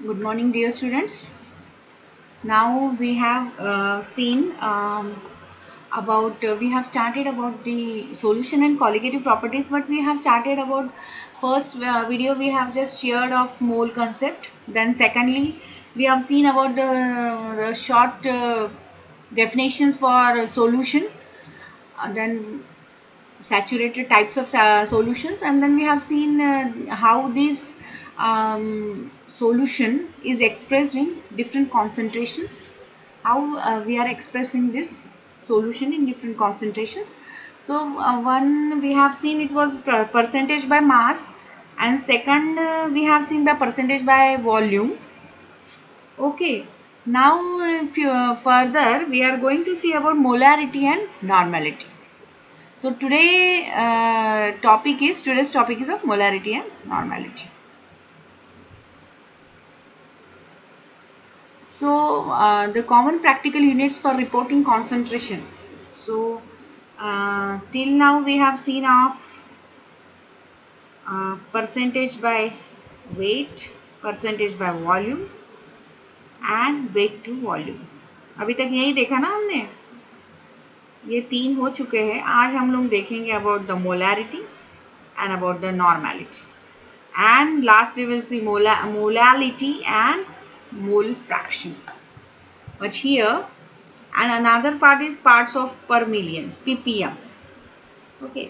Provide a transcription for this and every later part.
Good morning, dear students. Now we have seen we have started about the solution and colligative properties, but we have started about first video we have just shared of mole concept. Then secondly, we have seen about the short definitions for solution. Then saturated types of solutions, and then we have seen how this solution is expressed in different concentrations, how we are expressing this solution in different concentrations. So one we have seen it was percentage by mass, and second we have seen by percentage by volume. Okay, now further we are going to see about molarity and normality. So today's topic is of molarity and normality. So the common practical units for reporting concentration. So till now we have seen of percentage by weight, percentage by volume and weight to volume. अभी तक यही देखा ना हमने, ये तीन हो चुके हैं. आज हम लोग देखेंगे about the molarity and about the normality. And last we will see molality and mole fraction. But here and another part is parts of per million, ppm. Okay,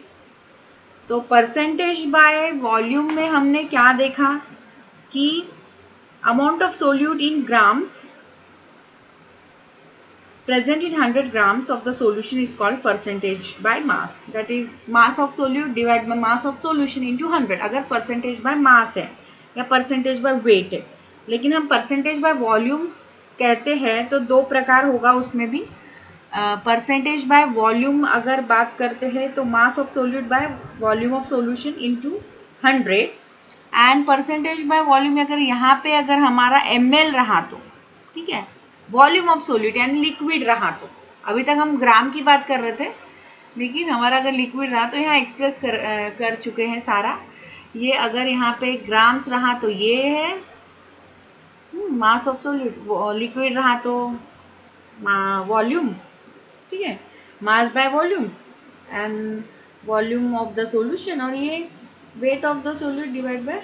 तो परसेंटेज बाय वॉल्यूम में हमने क्या देखा कि amount of solute in grams present in 100 grams of the solution is called percentage by mass. That is mass of solute divided by mass of solution into 100. अगर percentage by mass है या percentage by weight है, लेकिन हम percentage by volume कहते हैं तो दो प्रकार होगा उसमें भी. परसेंटेज बाय वॉल्यूम अगर बात करते हैं तो mass of solute by volume of solution into 100, and percentage by volume अगर यहाँ पे अगर हमारा ml रहा तो ठीक है, वॉल्यूम ऑफ सोल्यूट यानी लिक्विड रहा तो. अभी तक हम ग्राम की बात कर रहे थे, लेकिन हमारा अगर लिक्विड रहा तो यहाँ एक्सप्रेस कर चुके हैं सारा. ये अगर यहाँ पे ग्राम्स रहा तो ये है मास ऑफ सोल्यूट, लिक्विड रहा तो वॉल्यूम. ठीक है, mass by volume and volume of the solution, और ये weight of the solute divide by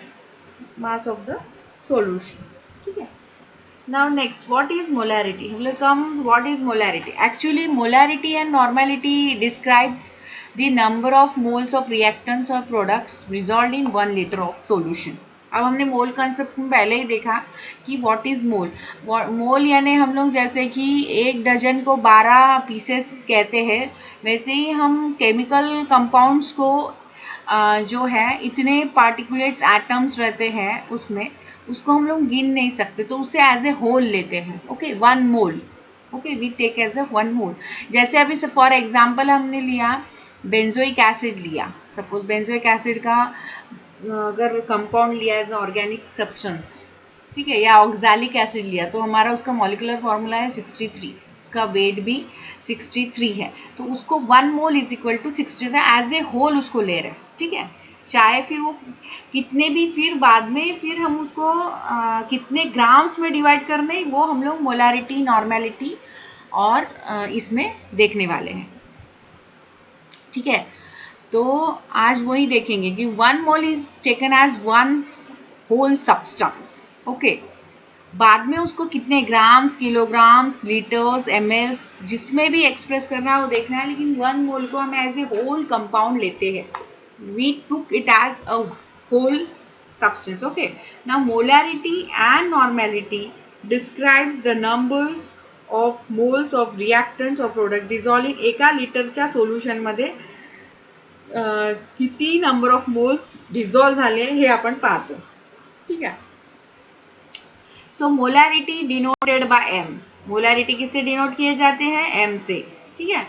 mass of the solution. ठीक है. Now next, what is molarity? Will come what is molarity? Actually, molarity and normality describes the number of moles of reactants or products dissolved in 1 liter of solution. अब हमने मोल concept में पहले ही देखा कि what is mole. मोल यानी हम लोग जैसे कि एक डजन को 12 पीसेस कहते हैं, वैसे ही हम केमिकल कंपाउंड्स को जो है इतने पार्टिकुलेट्स एटम्स रहते हैं उसमें, उसको हम लोग गिन नहीं सकते, तो उसे एज ए होल लेते हैं. Okay, 1 mole. Okay, we take as a 1 mole. जैसे अभी फॉर एग्जांपल हमने लिया बेंजोइक एसिड लिया, सपोज बेंजोइक एसिड का अगर कंपाउंड लिया एज ऑर्गेनिक सब्सटेंस, ठीक है, या ऑक्सैलिक एसिड लिया तो हमारा उसका मॉलिक्यूलर फॉर्मूला है 63, उसका वेट भी 63 है, तो उसको 1 mole is equal to 63 as a whole उसको ले रहे हैं. ठीक है, चाहे फिर वो कितने भी फिर बाद में फिर हम उसको कितने ग्राम्स में डिवाइड करने, वो हम लोग मोलारिटी नॉर्मेलिटी और इसमें देखने वाले हैं. ठीक है, तो आज वही देखेंगे कि 1 mole is taken as 1 whole substance. Okay, बाद में उसको कितने ग्राम्स, किलोग्राम्स, लीटर्स, mls जिसमें भी एक्सप्रेस करना है वो देखना है, लेकिन 1 मोल को हम एज ए होल कंपाउंड लेते हैं. We took it as a whole substance. Okay, now molarity and normality describes the numbers of moles of reactants or product dissolved in एका लिटरच्या सोल्युशन मध्ये किती नंबर ऑफ मोल्स डिझॉल्व झाले हे आपण पाहतो. ठीक आहे. So molarity denoted by m. Molarity किससे denote किए जाते हैं? m से. ठीक है.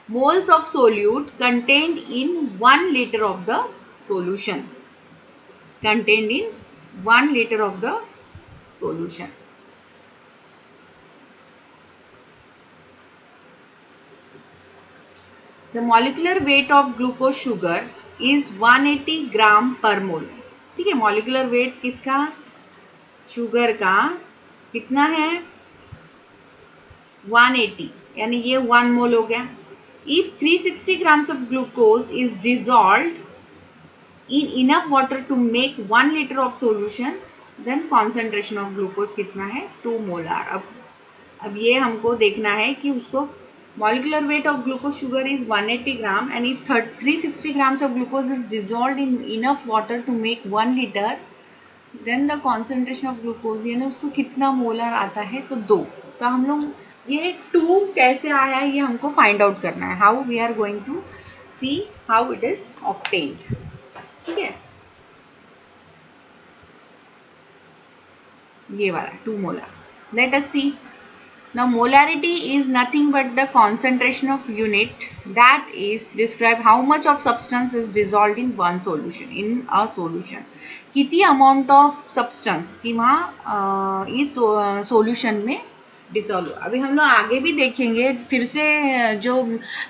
Moles of solute contained in 1 liter of the solution. Contained in 1 liter of the solution. The molecular weight of glucose sugar is 180 gram per mole. ठीक है, molecular weight किसका? शुगर का कितना है 180, यानी ये 1 मोल हो गया. If 360 grams of glucose is dissolved in enough water to make 1 liter of solution, then concentration of glucose कितना है 2 मोलार. अब ये हमको देखना है कि उसको molecular weight of glucose sugar is 180 gram and if 360 grams of glucose is dissolved in enough water to make 1 liter, then the concentration of glucose यानी उसको कितना मोलर आता है तो 2. तो हम लोग ये 2 कैसे आया है ये हमको फाइंड आउट करना है. How we are going to see how it is obtained. ठीक है, ये वाला 2 molar. Let us see. Now molarity is nothing but the concentration of unit that is describe how much of substance is dissolved in one solution in a solution. कितनी amount of substance कि वहाँ इस solution में dissolve. अभी हम लोग आगे भी देखेंगे फिर से जो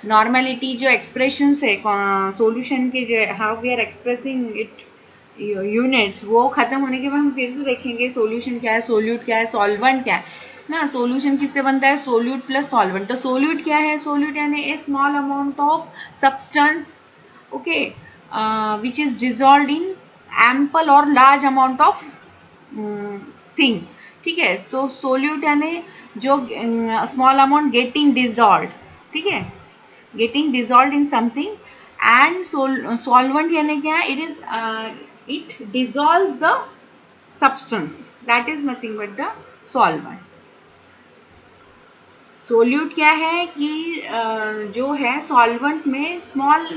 नॉर्मेलिटी जो एक्सप्रेशंस है सॉल्यूशन के जो how we are expressing it units वो खत्म होने के बाद हम फिर से देखेंगे सॉल्यूशन क्या है, सोल्यूट क्या है, सॉल्वेंट क्या है ना. सोल्यूशन किससे बनता है सोल्यूट प्लस सॉल्वेंट. तो सोल्यूट क्या है, सोल्यूट यानी a small amount of substance okay which is dissolved in ample और लार्ज अमाउंट ऑफ थिंग. ठीक है, तो सोल्यूट यानी जो स्मॉल अमाउंट गेटिंग डिजॉल्व्ड. ठीक है, getting dissolved in something. And solvent यानी क्या है, it dissolves the substance, that is nothing but the solvent. Solute क्या है कि जो है सॉल्वेंट में small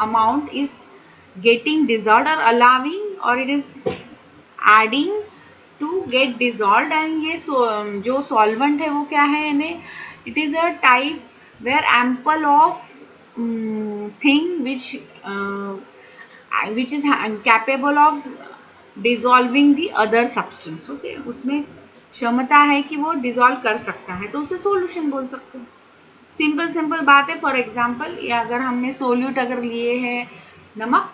amount is getting dissolved और अलाउिंग और it is adding to get dissolved. And ये जो सॉल्वेंट है वो क्या है, यानी it is a type where ample of thing which is capable of dissolving the other substance. Okay, उसमें क्षमता है कि वो डिजॉल्व कर सकता है तो उसे सॉल्यूशन बोल सकते हैं. सिंपल बात है. फॉर एग्जांपल ये अगर हमने सोल्यूट अगर लिए है नमक,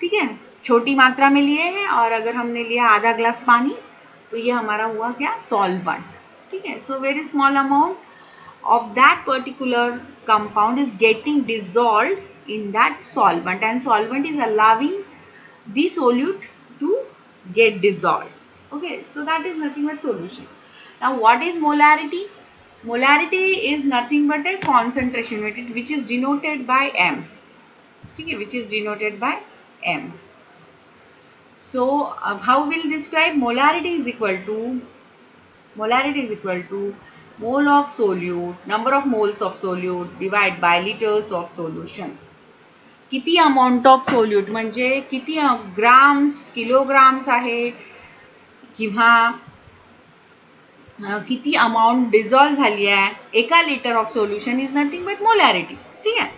ठीक है, छोटी मात्रा में लिए हैं और अगर हमने लिया आधा ग्लास पानी तो ये हमारा हुआ क्या सॉल्वेंट. ठीक है, so very small amount of that particular compound is getting dissolved in that solvent and solvent is allowing the solute to get dissolved. Okay, so that is nothing but solution. Now what is molarity? Molarity is nothing but a concentration unit which is denoted by m. Okay, which is denoted by m. So how we'll describe molarity is equal to mole of solute, number of moles of solute divided by liters of solution. किती amount of solute म्हणजे किती grams kilograms आहे किंवा किती amount dissolve झाली आहे एका litre of solution is nothing but molarity. ठीक आहे,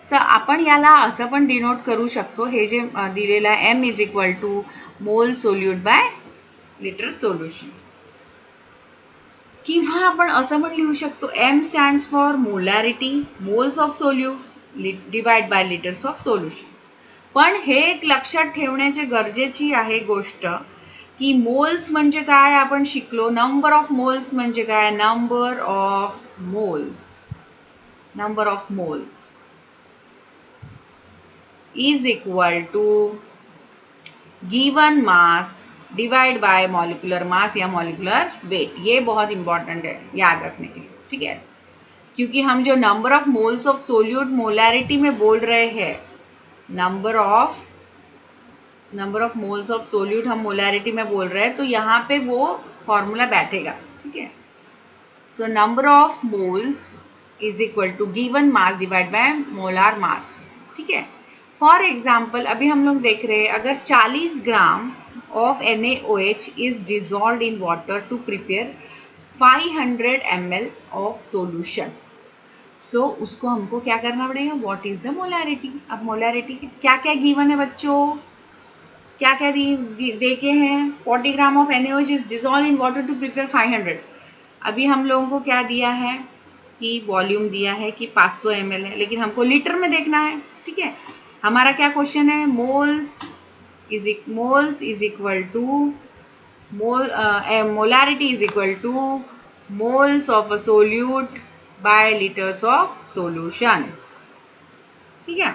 सर आपण याला असं पण डिनोट करू शकतो. हे जे दिलेलं आहे M is equal to mole solute by litre solution. किंवा आपण असं पण लिहू शकतो M stands for molarity moles of solute divide by litres of solution. पण हे एक लक्षात ठेवण्याची गरजेची आहे गोष्ट की मोल्स म्हणजे काय आपण शिकलो. नंबर ऑफ मोल्स म्हणजे काय, number of moles is equal to given mass divide by molecular mass या मॉलिक्यूलर वेट. ये बहुत इंपॉर्टेंट है याद रखने के लिए. ठीक है, क्योंकि हम जो number of moles of solute molarity में बोल रहे हैं, number of moles of solute हम मोलैरिटी में बोल रहे हैं तो यहाँ पे वो फॉर्मूला बैठेगा. ठीक है, so number of moles is equal to given mass divide by molar mass. ठीक है, फॉर एग्जाम्पल अभी हम लोग देख रहे हैं अगर 40 ग्राम of NaOH is dissolved in water to prepare 500 ml of solution. So उसको हमको क्या करना पड़ेगा, what is the molarity. अब molarity क्या क्या given है बच्चों, क्या क्या देखे हैं. 40 ग्राम of NaOH is dissolved in water to prepare 500. अभी हम लोगों को क्या दिया है कि वॉल्यूम दिया है कि 500 ml है, लेकिन हमको लीटर में देखना है. ठीक है, हमारा क्या क्वेश्चन है, moles is equal to molarity is equal to moles of a solute by liters of solution. ठीक है.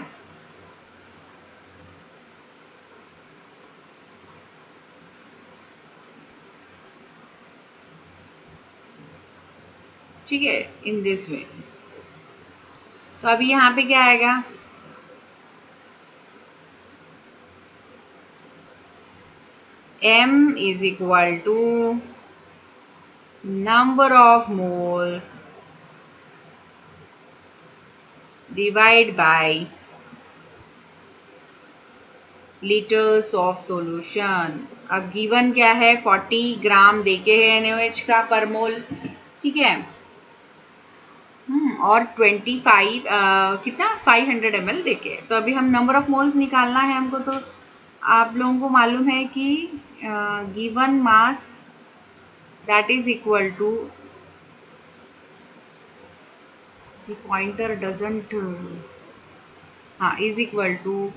ठीक है, इन दिस वे. तो अभी यहाँ पे क्या आएगा? M is equal to number of moles divide by liters of solution. अब गिवन क्या है? 40 ग्राम देके है NaOH का पर मोल. ठीक है. और 25 कितना 500 ml देके. तो अभी हम नंबर ऑफ मोल्स निकालना है हमको. तो आप लोगों को मालूम है कि given mass that is equal to the pointer doesn't is equal to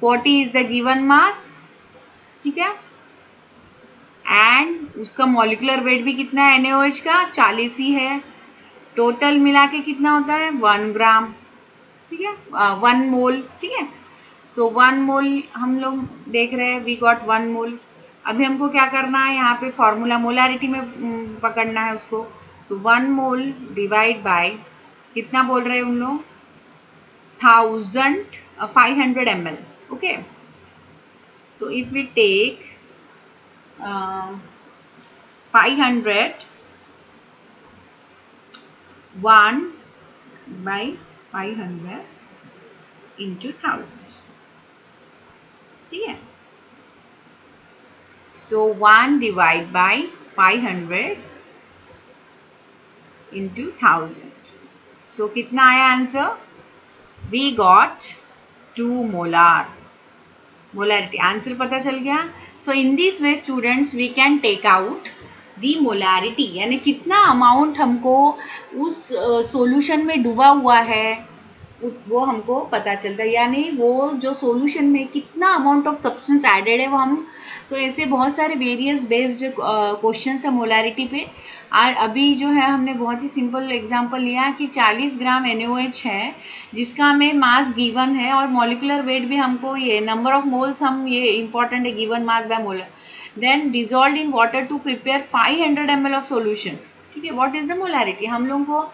40 is the given mass. ठीक है. एंड उसका मॉलिक्यूलर वेट भी कितना है NaOH का? 40 ही है. टोटल मिला के कितना होता है? 1 ग्राम. ठीक है, 1 मोल. ठीक है. सो 1 मोल हम लोग देख रहे हैं. वी गॉट 1 मोल. अभी हमको क्या करना है? यहाँ पे फॉर्मूला मोलारिटी में पकड़ना है उसको. सो 1 मोल डिवाइड बाय कितना बोल रहे हैं उन लोग? 500 ml. Okay. So if we take 500 1 by 500 into 1000. ठीक है. So 1 divide by 500 into 1000. So कितना आया answer? We got 2 molar. Molarity answer पता चल गया. So in this way students we can take out the molarity, यानी कितना अमाउंट हमको उस सॉल्यूशन में डूबा हुआ है वो हमको पता चलता है. यानी वो जो सॉल्यूशन में कितना अमाउंट ऑफ सब्सटेंस एडेड है वो हम. तो ऐसे बहुत सारे वेरियस बेस्ड क्वेश्चंस है मोलारिटी पे. अभी जो है हमने बहुत ही सिंपल एग्जांपल लिया कि 40 ग्राम NaOH है जिसका हमें मास गिवन है और मॉलिक्यूलर वेट भी हमको ये नंबर ऑफ मोल्स हम ये इंपॉर्टेंट है given mass by molar. Then dissolve in water to prepare 500 ml of solution. ठीक है. What is the molarity? हम लोगों को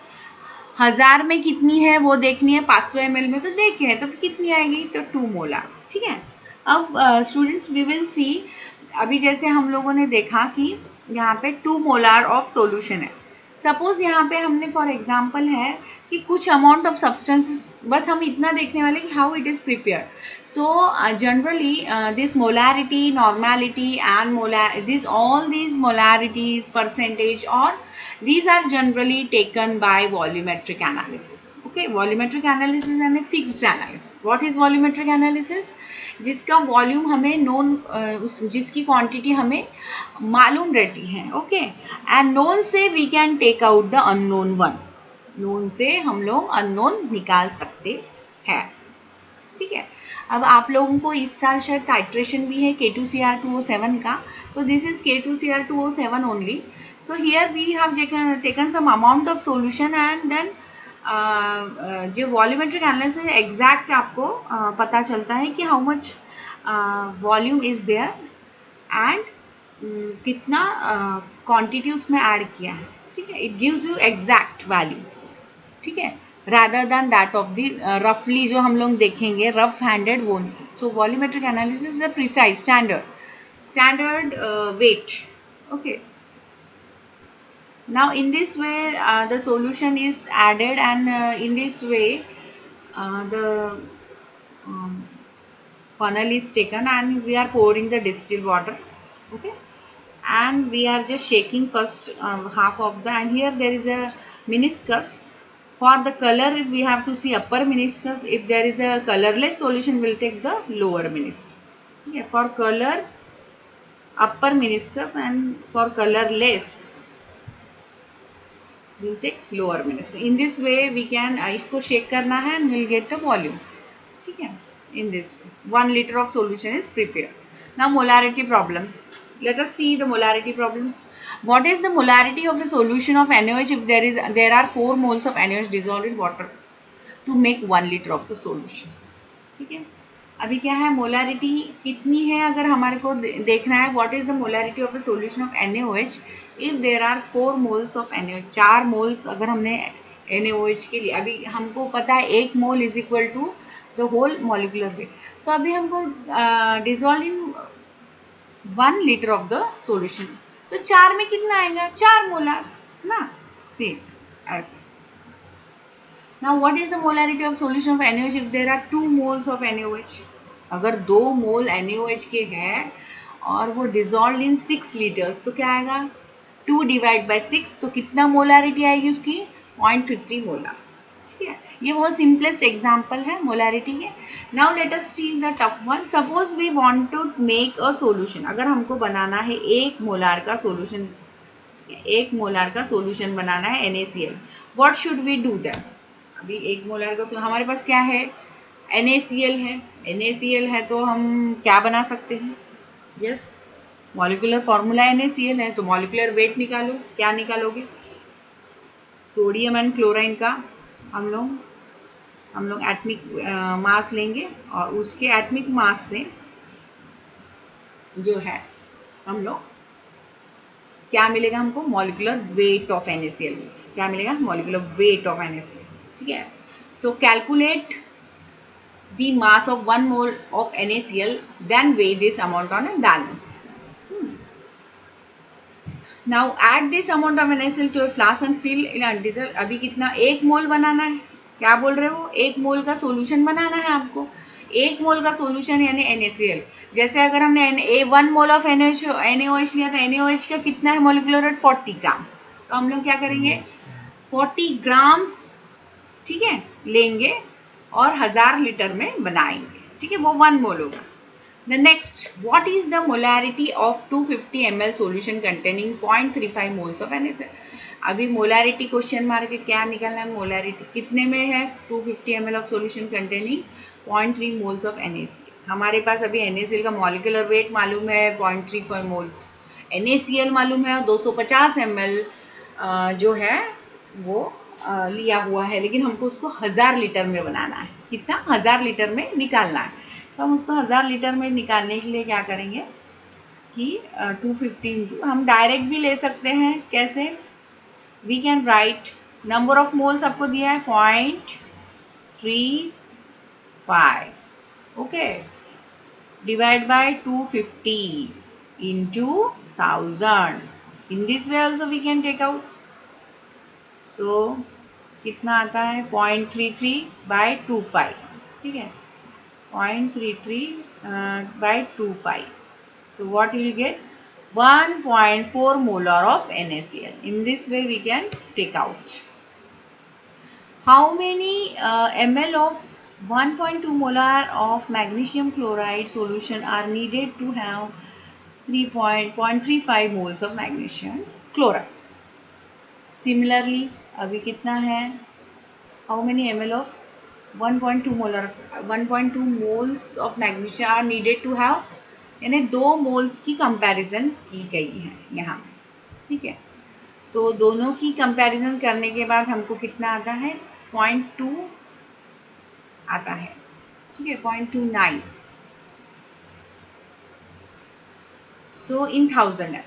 1000 में कितनी है वो देखनी है. 500 ml में तो देखे हैं तो फिर कितनी आएगी? तो 2 मोलार. ठीक है. अब स्टूडेंट्स वी विल सी. अभी जैसे हम लोगों ने देखा कि यहाँ पे 2 मोलार ऑफ सॉल्यूशन है. सपोज यहाँ पे हमने फॉर एग्जांपल है कि कुछ अमाउंट ऑफ सब्सटेंसेस, बस हम इतना देखने वाले कि how it is prepared. So generally this molarity, normality and molar this all these molarities, percentage, or these are generally taken by volumetric analysis. Okay, volumetric analysis and a fixed analysis. What is volumetric analysis? जिसका volume हमें known, जिसकी quantity हमें मालूम रहती है. Okay. And known से we can take out the unknown one. Known से हम लोग अननोन निकाल सकते हैं. ठीक है. अब आप लोगों को इस साल शायद टाइट्रेशन भी है K2Cr2O7 का. तो this is K2Cr2O7 only. So here we have taken some amount of solution and then जो वॉल्यूमेट्रिक एनालिसिस एग्जैक्ट आपको पता चलता है कि how much volume is there and कितना क्वांटिटी उसमें ऐड किया है. ठीक है. It gives you exact value. ठीक है. rather than that of the roughly जो हम लोग देखेंगे rough handed वो नहीं. So volumetric analysis is a precise standard weight. Okay. Now in this way the solution is added and in this way the funnel is taken and we are pouring the distilled water. Okay. And we are just shaking first half of the, and here there is a meniscus. For the color we have to see upper meniscus. If there is a colorless solution we'll take the lower meniscus. Okay. For color upper meniscus and for colorless we'll take lower meniscus. In this way we can इसको shake करना है and we'll get the volume. ठीक है. In this way 1 liter of solution is prepared. Now molarity problems. Let us see the molarity problems. What is the molarity of the solution of NaOH if there are 4 moles of NaOH dissolved in water to make 1 liter of the solution? ठीक है, अभी क्या है, molarity कितनी है अगर हमारे को देखना है. What is the molarity of the solution of NaOH if there are 4 moles of NaOH. 4 moles अगर हमने NaOH के लिए, अभी हमको पता है 1 mole is equal to the whole molecular weight. तो अभी हमको dissolve in 1 litre of the solution, तो 4 में कितना आएगा, 4 मोलार ना. सेम ऐसे. Now what is the molarity of solution of NaOH if there are 2 moles of NaOH? अगर 2 मोल NaOH के हैं और वो डिजोल्व इन 6 लीटर्स, तो क्या आएगा, 2 डिवाइड बाई 6, तो कितना मोलारिटी आएगी उसकी, 0.33 मोलार. ठीक है, ये बहुत सिंपलेस्ट एग्जाम्पल है मोलारिटी के. Now let us see the tough one. Suppose we want to make a solution. अगर हमको बनाना है 1 मोलार का सॉल्यूशन, 1 मोलार का सॉल्यूशन बनाना है NaCl. What should we do that? अभी 1 मोलार का हमारे पास क्या है, NaCl है. NaCl है तो हम क्या बना सकते हैं, यस, मॉलिक्यूलर फॉर्मूला NaCl है, तो मॉलिक्यूलर वेट निकालो. क्या निकालोगे, सोडियम एंड क्लोराइन का हम लोग एटमिक मास लेंगे और उसके एटमिक मास से जो है हम लोग क्या मिलेगा हमको, मॉलिक्यूलर वेट ऑफ NaCl. क्या मिलेगा, मॉलिक्यूलर वेट ऑफ NaCl. ठीक है, सो calculate the mass of 1 mole of NaCl, then weigh this amount on a balance. Now add this amount of NaCl to a flask and fill in until. अभी कितना, 1 मोल बनाना है. क्या बोल रहे हो, 1 मोल का सोल्यूशन बनाना है आपको. 1 मोल का सोल्यूशन यानी NaCl. जैसे अगर हमने 1 मोल ऑफ NaOH लिया तो NaOH का कितना है मॉलिक्यूलर वेट, 40 ग्राम्स. तो हम लोग क्या करेंगे, 40 ग्राम्स, ठीक है, लेंगे और 1000 लीटर में बनाएंगे. ठीक है, वो 1 मोल होगा. The next, what is the molarity of 250 ml solution containing 0.35 moles of NaCl. अभी मोलारिटी क्वेश्चन मार के क्या निकालना है, मोलारिटी कितने में है, 250 ml of solution containing 0.3 moles of NaCl. हमारे पास अभी NaCl का मॉलिक्यूलर वेट मालूम है 0.35 मोल्स, NaCl मालूम है 250 ml जो है वो लिया हुआ है, लेकिन हमको उसको 1000 लीटर में बनाना है. कितना, 1000 लीटर में निकालना है. तो हम उसको 1000 लीटर में निकालने के लिए क्या करेंगे कि 250 हम डायरेक्ट भी ले सकते हैं. कैसे, we can write number of moles आपको दिया है 0.35, okay, divide by 250 into 1000. In this way also we can take out. So कितना आता है, 0.33 बाय 25. ठीक है, 0.33 बाय 25. तो what you will get, 1.4 molar of NaCl. In this way we can take out. How many ml of 1.2 molar of magnesium chloride solution are needed to have 0.35 moles of magnesium chloride? Similarly, अभी कितना है, how many ml of 1.2 molar 1.2 moles of magnesium are needed to have, यानी 2 moles की comparison की गई है यहाँ. ठीक है, तो दोनों की कंपैरिजन करने के बाद हमको कितना आता है, 0.2 आता है. ठीक है, 0.29. सो इन 1000 है,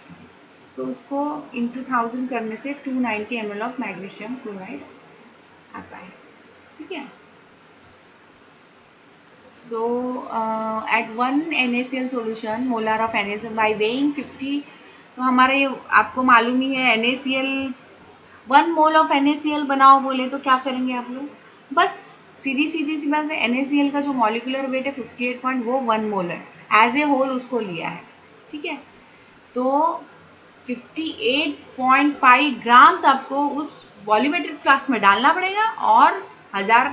सो उसको इंटू 1000 करने से 290 ml ऑफ मैग्नीशियम क्लोराइड आता है. ठीक है, so at 1 NaCl solution molar of NaCl by weighing 50. तो हमारे आपको मालूम ही है NaCl 1 मोल ऑफ NaCl बनाओ बोले तो क्या करेंगे आप लोग, बस सीधी सी बात है, NaCl का जो मॉलिक्यूलर वेट है 58 वो 1 मोल है, एज ए होल उसको लिया है. ठीक है, तो 58.5 ग्राम्स आपको उस वॉल्यूमेट्रिक फ्लास्क में डालना पड़ेगा और 1000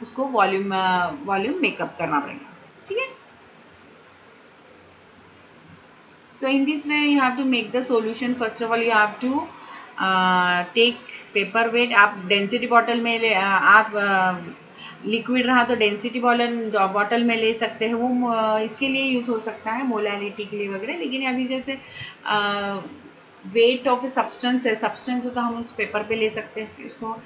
उसको वॉल्यूम मेकअप करना पड़ेगा. ठीक है, so in this way you have to make the solution. First of all you have to take paper weight. आप डेंसिटी बॉटल में आप लिक्विड रहा तो डेंसिटी बॉटल में ले सकते हैं, वो इसके लिए यूज़ हो सकता है, मोलैरिटी के लिए वगैरह। लेकिन अभी जैसे वेट ऑफ ए सब्सटेंस है, सब्सटेंस हो तो हम उस पेपर पे ले सकते हैं, इसको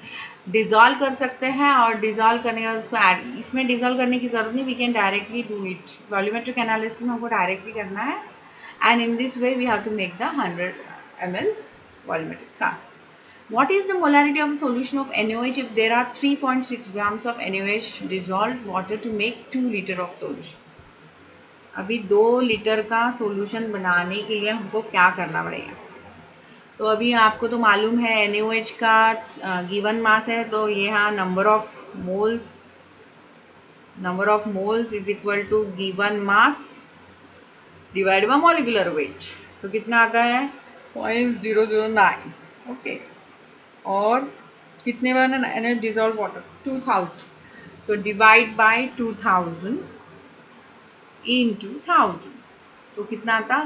डिज़ोल्व कर सकते हैं, और डिज़ोल्व करने के बाद उसको ऐड, इसमें डिज़ोल्व करने की ज़रूरत नहीं, we can directly do it. Volumetric analysis में हमको डायरेक्टली करना है, and in this way we have to make the 100 ml volumetric flask. What is the molarity of a solution of NaOH if there are 3.6 grams of NaOH dissolved water to make 2 liter of solution? अभी 2 litre का solution बनाने के लिए हमको क्या करना पड़ेगा? तो अभी आपको तो मालूम है NaOH का गिवन मास है, तो ये हाँ number of moles is equal to given mass divide by molecular weight. तो कितना आता है 0.009। ओके, और कितने बार ना dissolve water 2000, so divide by 2000 into 1000, तो कितना आता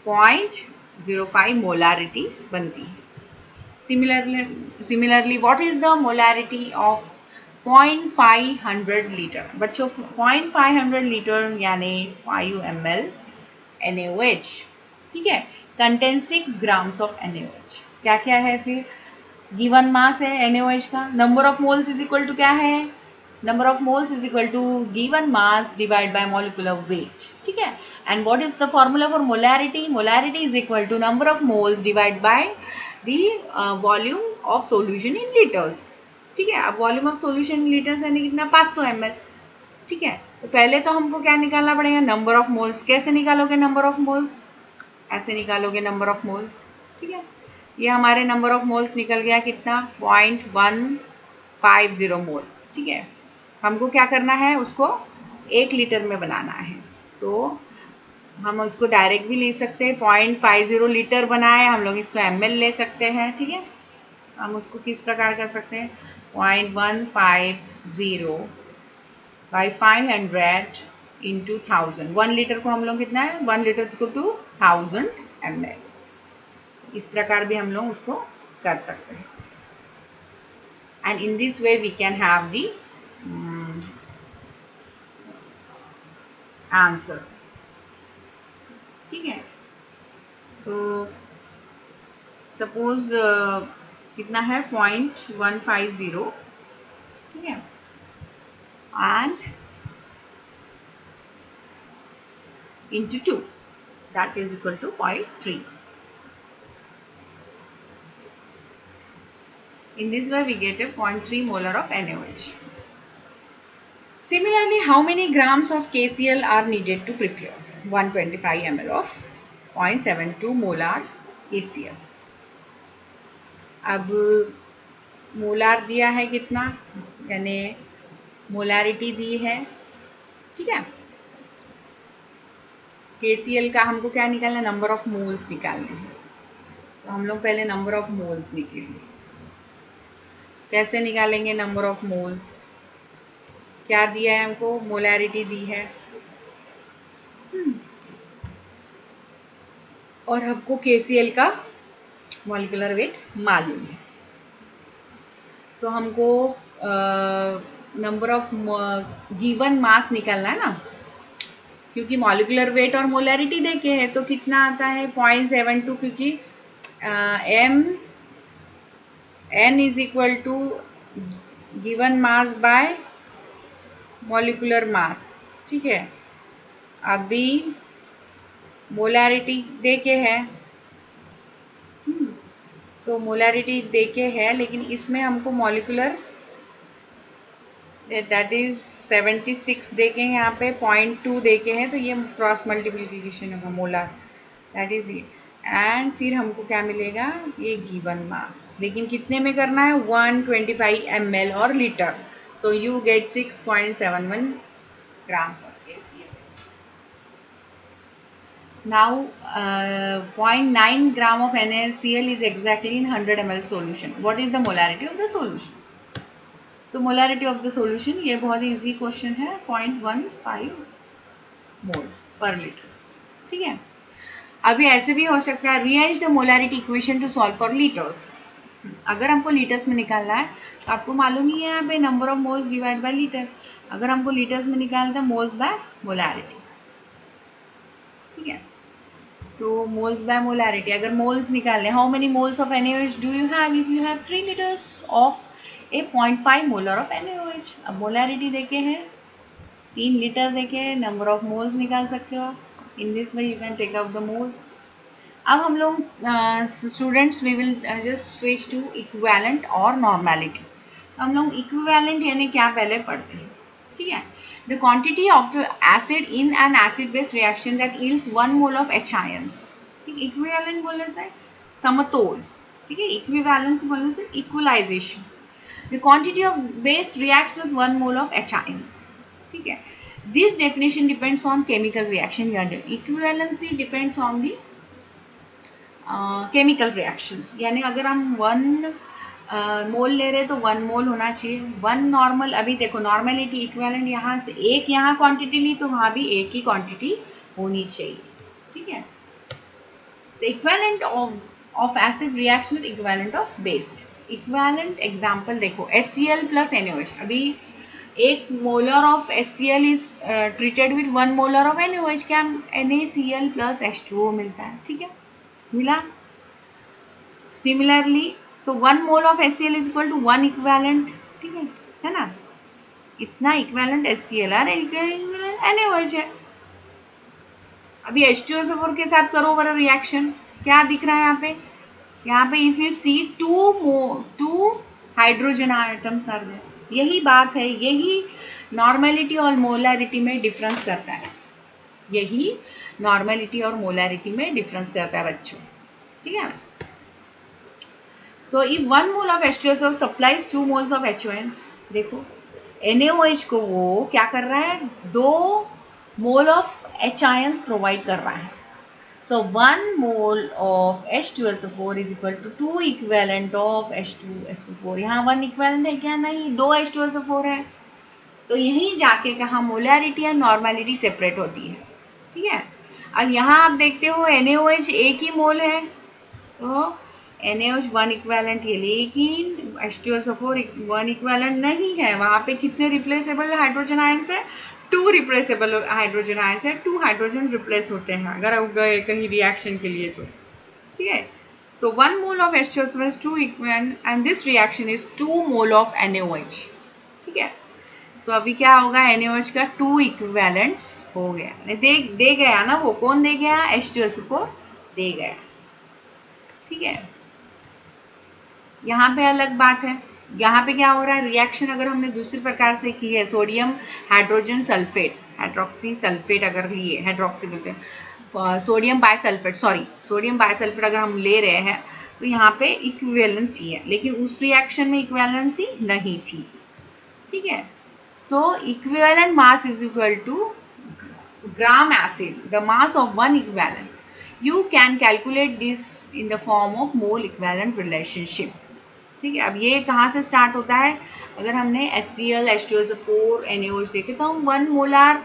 0.05 मोलारिटी बनती है। Similarly what is the molarity of 0.500 litre? बच्चों 0.500 लीटर यानी 5 ml NaOH, ठीक है, कंटेन 6 ग्राम्स ऑफ NaOH। क्या क्या है फिर? गिवन मास है NaOH का, number of moles is equal to क्या है? Number of moles is equal to given mass divide by molecular weight, ठीक है। And what is the formula for molarity? Molarity is equal to number of moles divide by the volume of solution in litres, ठीक है। अब volume of solution in litres यानी कितना 500 ml, ठीक है। तो पहले तो हमको क्या निकालना पड़ेगा? Number of moles. कैसे निकालोगे नंबर ऑफ मोल्स? ऐसे निकालोगे नंबर ऑफ मोल्स, ठीक है। ये हमारे नंबर ऑफ मोल्स निकल गया कितना 0.150 मोल, ठीक है। हमको क्या करना है? उसको 1 लीटर में बनाना है, तो हम उसको डायरेक्ट भी ले सकते हैं। 0.50 लीटर बनाए हम लोग, इसको ml ले सकते हैं, ठीक है। हम उसको किस प्रकार कर सकते हैं? 0.150 बाई 500 इंटू 1000। 1 लीटर को हम लोग कितना है? 1 लीटर को 2000 ml। इस प्रकार भी हम लोग उसको कर सकते हैं, and in this way we can have the answer, ठीक है। तो सपोज कितना है 0.150, ठीक है, and into 2, that is equal to 0.3। In this way we get a 0.3 molar of NaOH. Similarly, how many grams of KCl are needed to prepare 125 ml of 0.72 molar KCl? अब molar दिया है कितना, यानी molarity दी है, ठीक है। KCl का हमको क्या निकालना? नंबर ऑफ मोल्स निकालने हैं। तो हम लोग पहले नंबर ऑफ मोल्स निकालेंगे। कैसे निकालेंगे नंबर ऑफ मोल्स? क्या दिया है हमको? मोलैरिटी दी है, और हमको KCl का मॉलिक्यूलर वेट मालूम है। तो हमको नंबर ऑफ गिवन मास निकालना है ना, क्योंकि मॉलिक्यूलर वेट और मोलैरिटी देखे हैं, तो कितना आता है 0.72, क्योंकि n is equal to given mass by molecular mass, ठीक है। अभी मोलैरिटी देके है, तो मोलैरिटी देके है, लेकिन इसमें हमको मॉलिक्यूलर दैट इज 76 देके हैं, यहाँ पे 0.2 देके हैं, तो ये क्रॉस मल्टीप्लिकेशन होगा molar, that is it. And फिर हमको क्या मिलेगा? ये गिवन मास, लेकिन कितने में करना है? 125 ml और litre, so you get 6.71 grams of KCl. Now 0.9 gram of NaCl is exactly in 100 ml solution. What is the molarity of the solution? So molarity of the solution, ये बहुत easy question है, 0.15 मोल पर litre, ठीक है। अभी ऐसे भी हो सकता है, rearrange the molarity equation to solve for liters. अगर हमको लीटर्स में निकालना है तो आपको मालूम ही है यहाँ पे number of moles divide bye litre. अगर हमको लीटर्स में निकालना है मोल्स बाय मोलैरिटी, ठीक है। सो मोल्स बाय मोलैरिटी, अगर मोल्स निकालने, how many moles of NaOH do you have if you have 3 litres of A 0.5 molar of NaOH। अब मोलैरिटी देखे हैं, 3 लीटर देखे, नंबर ऑफ मोल्स निकाल सकते हो। In this way you can take out the moles. अब हम लोग students we will just switch to equivalent और नॉर्मेलिटी। हम लोग इक्विवेलेंट यानी क्या पहले पढ़ते हैं, ठीक है। The quantity of acid in an acid base reaction that yields 1 mole of H ions. ठीक, इक्विवेलेंट बोलने से समतोल, ठीक है। इक्विवेलेंस बोलने से equalisation. The quantity of base reacts with 1 mole of H ions, ठीक है। This definition depends on chemical reaction. Equivalency depends on the chemical reactions, यानी अगर हम 1 मोल ले रहे तो 1 मोल होना चाहिए। 1 नॉर्मल, अभी देखो नॉर्मेलिटी इक्विवेलेंट, यहाँ से एक यहाँ क्वांटिटी ली तो वहाँ भी एक ही क्वांटिटी होनी चाहिए, ठीक है। The equivalent of acid reacts with equivalent of base. Equivalent example देखो HCl प्लस NaOH। अभी 1 molar of HCl is treated with 1 molar of NaOH, क्या NaCl प्लस H2O मिलता है, ठीक है, मिला। सिमिलरली तो 1 mole of HCl is equal to 1 equivalent, ठीक है ना। इतना इक्विवेलेंट HCl और इक्विवेलेंट NaOH है। अभी H2SO4 के साथ करो वाला रिएक्शन, क्या दिख रहा है यहाँ पे if you see 2 hydrogen items are there. यही बात है, यही नॉर्मेलिटी और मोलैरिटी में डिफरेंस करता है, यही नॉर्मेलिटी और मोलैरिटी में डिफरेंस करता है बच्चों, ठीक है। So if 1 mole of H2SO supplies 2 moles of HONs, देखो NaOH को वो क्या कर रहा है, 2 मोल ऑफ H आयंस प्रोवाइड कर रहा है। So 1 mole of H2SO4 is equal to 2 equivalent of H2SO4। यहाँ 1 इक्वेलेंट है क्या, नहीं, 2 H2SO4 है। तो यहीं जाके कहा मोलैरिटी और नॉर्मेलिटी सेपरेट होती है, ठीक है। अब यहाँ आप देखते हो NaOH एक ही मोल है, तो NaOH 1 इक्वेलेंट है, लेकिन H2SO4 1 इक्वेलेंट नहीं है। वहाँ पे कितने रिप्लेसेबल हाइड्रोजन आयंस है, 2 रिप्लेसेबल हाइड्रोजन आयंस है, 2 हाइड्रोजन रिप्लेस होते हैं अगर आप गए कहीं रिएक्शन के लिए तो, ठीक है। सो 1 mole of H2SO4 is 2 equivalent and this reaction is 2 mole of NaOH, ठीक है। सो अभी क्या होगा, NaOH का 2 इक्विवेलेंट्स हो गया, दे गया ना, वो कौन दे गया, H2SO4 दे गया, ठीक है। यहाँ पे अलग बात है, यहाँ पे क्या हो रहा है, रिएक्शन अगर हमने दूसरी प्रकार से की है, sodium hydrogen sulphate, hydroxy sulphate अगर लिए, हाइड्रोक्सी बोलते हैं, सोडियम बायसल्फेट, सॉरी सोडियम बायसल्फेट अगर हम ले रहे हैं तो यहाँ पे इक्विवेलेंसी है, लेकिन उस रिएक्शन में इक्विवेलेंसी नहीं थी, ठीक है। So equivalent mass is equal to gram acid, the mass of 1 equivalent. You can calculate this in the form of mole equivalent relationship, ठीक है। अब ये कहाँ से स्टार्ट होता है, अगर हमने HCl H2SO4 NaOH देखे तो हम 1 मोलार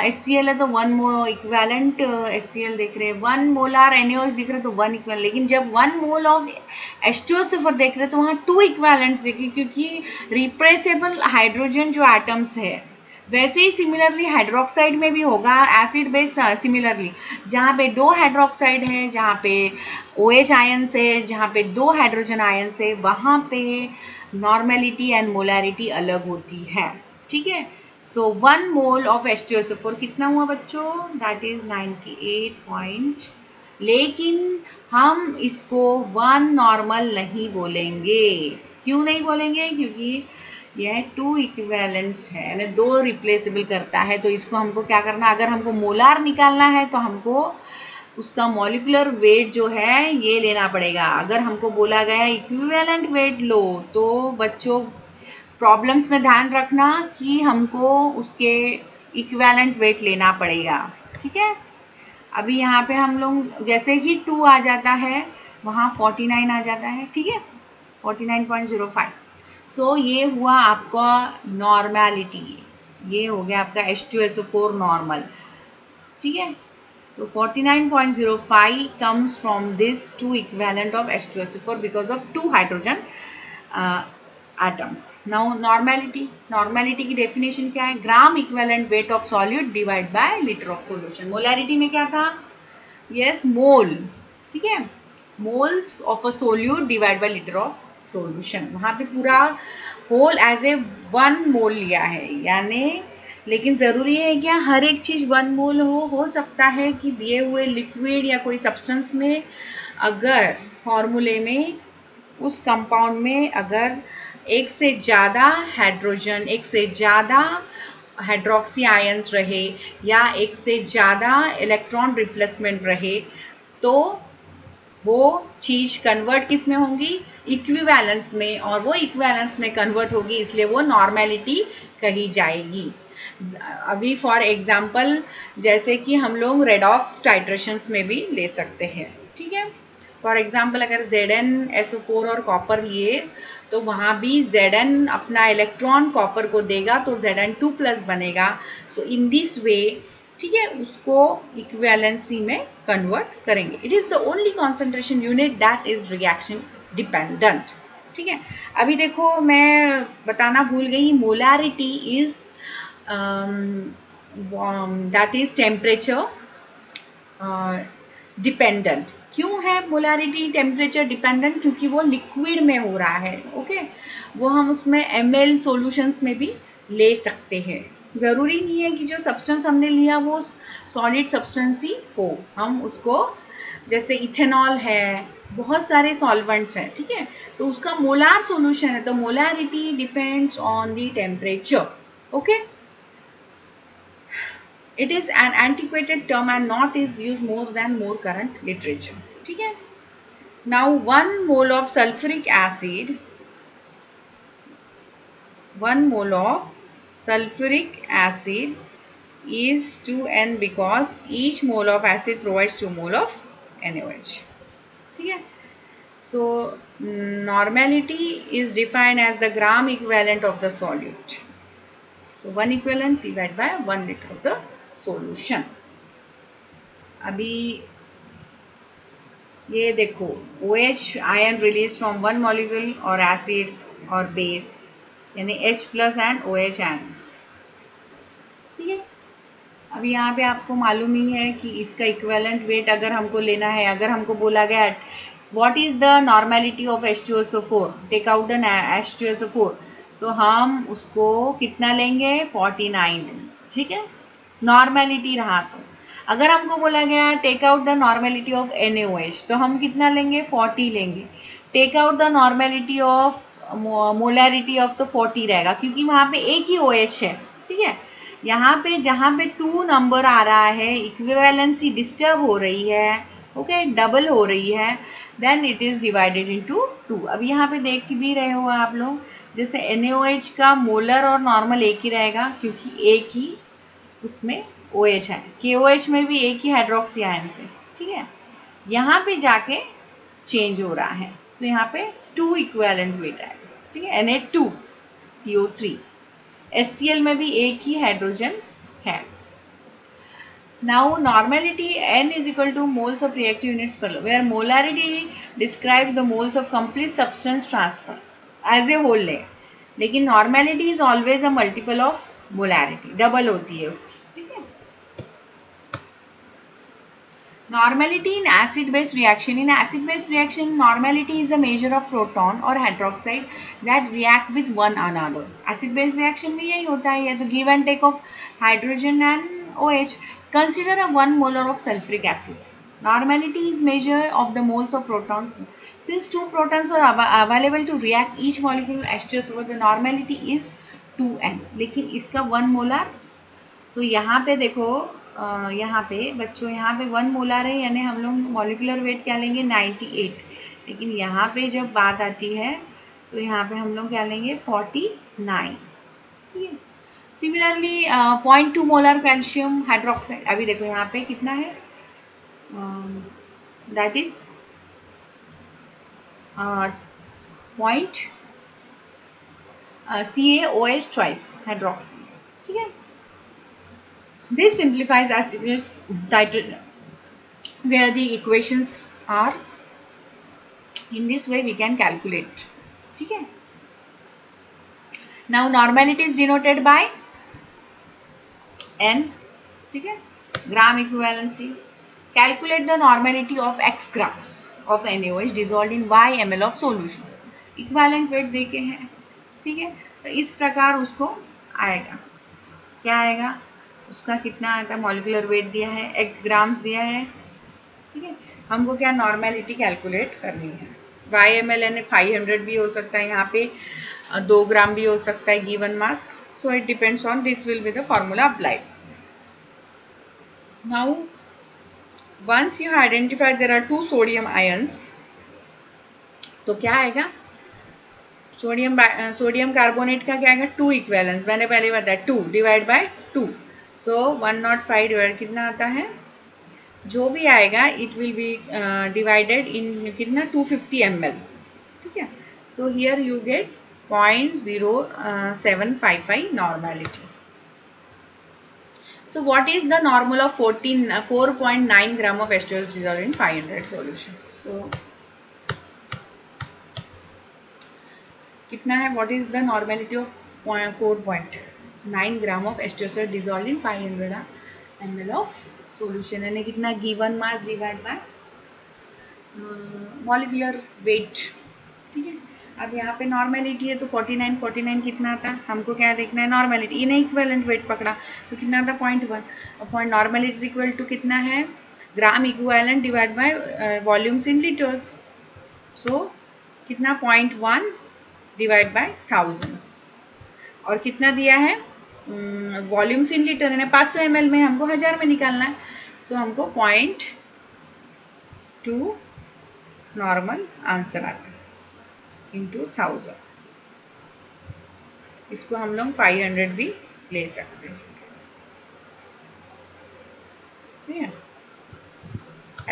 HCl है तो 1 मोल इक्वेलेंट HCl देख रहे हैं, 1 मोलार NaOH दिख रहे तो 1 इक्वेलेंट, लेकिन जब 1 मोल ऑफ H2SO4 देख रहे तो वहाँ 2 इक्वेलेंट्स देखे, क्योंकि रिप्रेसेबल हाइड्रोजन जो एटम्स है, वैसे ही सिमिलरली हाइड्रोक्साइड में भी होगा एसिड बेस सिमिलरली, जहाँ पे 2 हाइड्रोक्साइड है, जहाँ पे OH आयंस है, जहाँ पे 2 हाइड्रोजन आयंस है, वहाँ पे नॉर्मेलिटी एंड मोलैरिटी अलग होती है, ठीक है। सो 1 मोल ऑफ H2SO4 कितना हुआ बच्चों, दैट इज 98 लेकिन हम इसको 1 नॉर्मल नहीं बोलेंगे। क्यों नहीं बोलेंगे, क्योंकि यह 2 इक्विवेलेंट्स है, यानी 2 रिप्लेसेबल करता है, तो इसको हमको क्या करना, अगर हमको मोलार निकालना है तो हमको उसका मॉलिक्यूलर वेट जो है ये लेना पड़ेगा। अगर हमको बोला गया इक्विवेलेंट वेट लो, तो बच्चों प्रॉब्लम्स में ध्यान रखना कि हमको उसके इक्विवेलेंट वेट लेना पड़ेगा, ठीक है। अभी यहाँ पे हम लोग जैसे ही 2 आ जाता है वहाँ 49 आ जाता है, ठीक है, 49.05। सो ये हुआ आपका नॉर्मेलिटी, ये हो गया आपका H2SO4 नॉर्मल, ठीक है। तो 49.05 comes from this two equivalent of H2SO4 because of two hydrogen atoms. Now normality की definition क्या है? ग्राम equivalent weight of solute divided by liter of solution. molarity में क्या था? Yes, mole. ठीक है, moles of a solute divided by liter of solution. वहाँ पे पूरा whole as a one mole लिया है, यानी लेकिन ज़रूरी है क्या हर एक चीज़ वन मोल हो सकता है कि दिए हुए लिक्विड या कोई सब्सटेंस में अगर फॉर्मूले में उस कंपाउंड में अगर एक से ज़्यादा हाइड्रोजन, एक से ज़्यादा हाइड्रोक्सी आयंस रहे या एक से ज़्यादा इलेक्ट्रॉन रिप्लेसमेंट रहे तो वो चीज़ कन्वर्ट किस में होंगी? इक्विवेलेंस में, और वो इक्विवेलेंस में कन्वर्ट होगी, इसलिए वो नॉर्मेलिटी कही जाएगी. अभी फॉर एग्जाम्पल जैसे कि हम लोग रेडॉक्स टाइट्रेशंस में भी ले सकते हैं. ठीक है, फॉर एग्जाम्पल अगर ZnSO4 और कॉपर लिए तो वहाँ भी Zn अपना इलेक्ट्रॉन कॉपर को देगा तो Zn2+ बनेगा. सो इन दिस वे ठीक है उसको इक्विवेलेंसी में कन्वर्ट करेंगे. It is the only concentration unit that is reaction dependent. ठीक है, अभी देखो मैं बताना भूल गई, molarity is that is temperature dependent. क्यों है मोलारिटी टेम्परेचर डिपेंडेंट? क्योंकि वो लिक्विड में हो रहा है. ओके, वो हम उसमें ml सॉल्यूशंस में भी ले सकते हैं. ज़रूरी नहीं है कि जो सब्सटेंस हमने लिया वो सॉलिड सब्सटेंस ही हो. हम उसको जैसे इथेनॉल है, बहुत सारे सॉल्वेंट्स हैं. ठीक है, तो उसका मोलार सॉल्यूशन है, तो molarity depends on the temperature. Okay, it is an antiquated term and not is used more than more current literature. ठीक है, now 1 mole of sulfuric acid, 1 mole of sulfuric acid is 2N because each mole of acid provides 2 mole of NaOH. ठीक है, so normality is defined as the gram equivalent of the solute. So 1 equivalent divided by 1 liter of the solution. अभी ये देखो OH ion release from one molecule और acid और base यानी H+ and OH ions. ठीक है, अभी यहाँ पे आपको मालूम ही है कि इसका इक्विवेलेंट वेट अगर हमको लेना है, अगर हमको बोला गया what is the normality of H2SO4, take out the H2SO4, तो हम उसको कितना लेंगे? 49. ठीक है, नॉर्मेलिटी रहा. तो अगर हमको बोला गया take out the normality of NaOH तो हम कितना लेंगे? 40 लेंगे. Take out the normality of molarity of तो 40 रहेगा क्योंकि वहाँ पे एक ही OH है. ठीक है, यहाँ पे जहाँ पे 2 नंबर आ रहा है इक्विवेलेंसी डिस्टर्ब हो रही है. ओके, डबल हो रही है, then it is divided into 2. अब यहाँ पे देख भी रहे हो आप लोग जैसे NaOH का मोलर और नॉर्मल एक ही रहेगा क्योंकि एक ही उसमें OH है. KOH में भी एक ही हाइड्रोक्सी आयन से. ठीक है, यहाँ पे जाके चेंज हो रहा है तो यहाँ पे 2 इक्विवेलेंट वेट है. ठीक है, Na2CO3. HCl में भी एक ही हाइड्रोजन है. Now normality N is equal to moles of reactive units per where molarity describes the moles of complete substance transfer as a whole है, लेकिन normality is always a multiple of molarity, double होती है उसकी. ठीक है, normality in acid base reaction. In acid base reaction normality is a measure of proton or hydroxide that react with one another. acid base reaction में यही होता है, तो give and take of hydrogen and OH. Consider a 1 molar of sulfuric acid. Normality is measure of the moles of protons. Since 2 protons are available to react each molecule H2SO4, the normality is 2N. लेकिन इसका 1 molar, तो यहाँ पे देखो यहाँ पे बच्चों यहाँ पे 1 मोलर है यानी हम लोग मॉलिक्यूलर वेट क्या लेंगे? 98. लेकिन यहाँ पे जब बात आती है तो यहाँ पे हम लोग क्या लेंगे? 49. ठीक है, सिमिलरली 0.2 मोलर कैल्शियम हाइड्रोक्साइड. अभी देखो यहाँ पे कितना है? That is point CaOH twice hydroxy. ठीक है, this simplifies acid base titration. where the equations are in this way we can calculate. ठीक है. Now normality is denoted by N. ठीक है. Gram equivalency. Calculate the normality of x grams of NaOH dissolved in y ml of solution. Equivalent weight देके हैं. ठीक है. तो इस प्रकार उसको आएगा. क्या आएगा? उसका कितना आता है? मॉलिक्यूलर वेट दिया है, x ग्राम्स दिया है. ठीक है. हमको क्या नॉर्मेलिटी कैलकुलेट करनी है. वाई एम एल एन 500 भी हो सकता है, यहाँ पे 2 ग्राम भी हो सकता है given mass. So it depends on this will be the formula applied. Now once you identify there are 2 sodium ions, तो क्या आएगा? सोडियम कार्बोनेट का क्या आएगा? 2 इक्वेलेंस. मैंने पहले बताया 2 डिवाइड बाय 2. सो 105 डिवाइड कितना आता है? जो भी आएगा it will be divided in कितना? 250 ml. ठीक है. So here you get 0.0755 normality. So what is the normal of 4.9 gram of H2S dissolved in 500 solution? So कितना है? What is the normality of 4.9 gram of H2S dissolved in 500 ml of solution? यानी कितना? Given mass divide by molecular weight. ठीक है. अब यहाँ पे normality है तो 49 कितना आता है? हमको क्या देखना है? नॉर्मेलिटी. इन्हें इक्विवेलेंट वेट पकड़ा तो कितना आता? 0.1. और point normality is equal to कितना है? Gram equivalent divide by volumes in litres. So कितना? 0.1 डिवाइड बाय 1000. और कितना दिया है? वॉल्यूम्स इन लीटर यानी 500 ml में, हमको 1000 में निकालना है. सो हमको 0.2 नॉर्मल आंसर आता है इंटू 1000. इसको हम लोग 500 भी ले सकते हैं. ठीक है.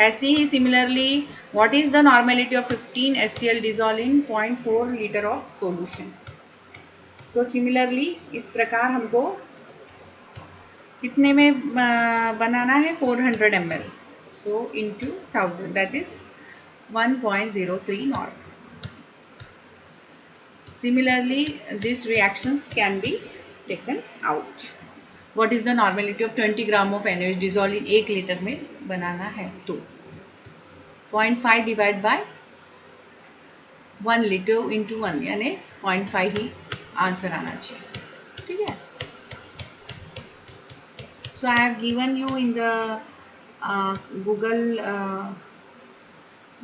ऐसे ही similarly what is the normality of 15 HCl dissolve in 0.4 litre of solution. So similarly इस प्रकार हमको कितने में बनाना है? 400 ml. So into 1000 that is 1.03 normal. Similarly, these reactions can be taken out. What is the normality of 20 gram of NaOH dissolved in 1 litre में बनाना है तो 0.5 डिवाइड बाय 1 लीटर इंटू 1 यानी 0.5 ही आंसर आना चाहिए. ठीक है. So I have given you in the Google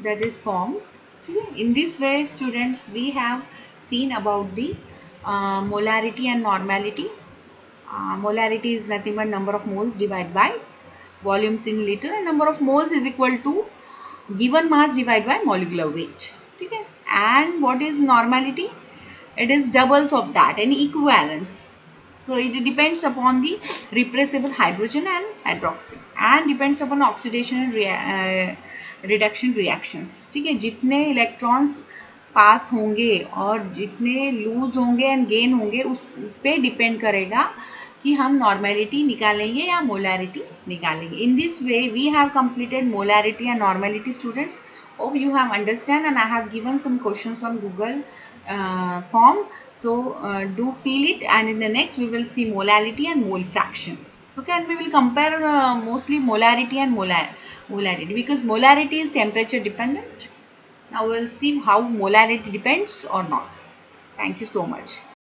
that is form. In this way, students, we have seen about the molarity and normality. Molarity is nothing but number of moles divided by volumes in liter, and number of moles is equal to given mass divided by molecular weight. Okay. And what is normality? It is doubles of that and equivalence. So it depends upon the repressible hydrogen and hydroxy and depends upon oxidation and reduction reactions. ठीक है. जितने electrons पास होंगे और जितने loose होंगे and gain होंगे उस पे डिपेंड करेगा कि हम नॉर्मेलिटी निकालेंगे या मोलैरिटी निकालेंगे. In this way we have completed molarity and normality. Students, hope you have understand, and I have given some questions on Google form. So do fill it, and in the next we will see molality and mole fraction. Okay, and we will compare mostly molarity and molarity because molarity is temperature dependent. Now we will see how molarity depends or not. Thank you so much.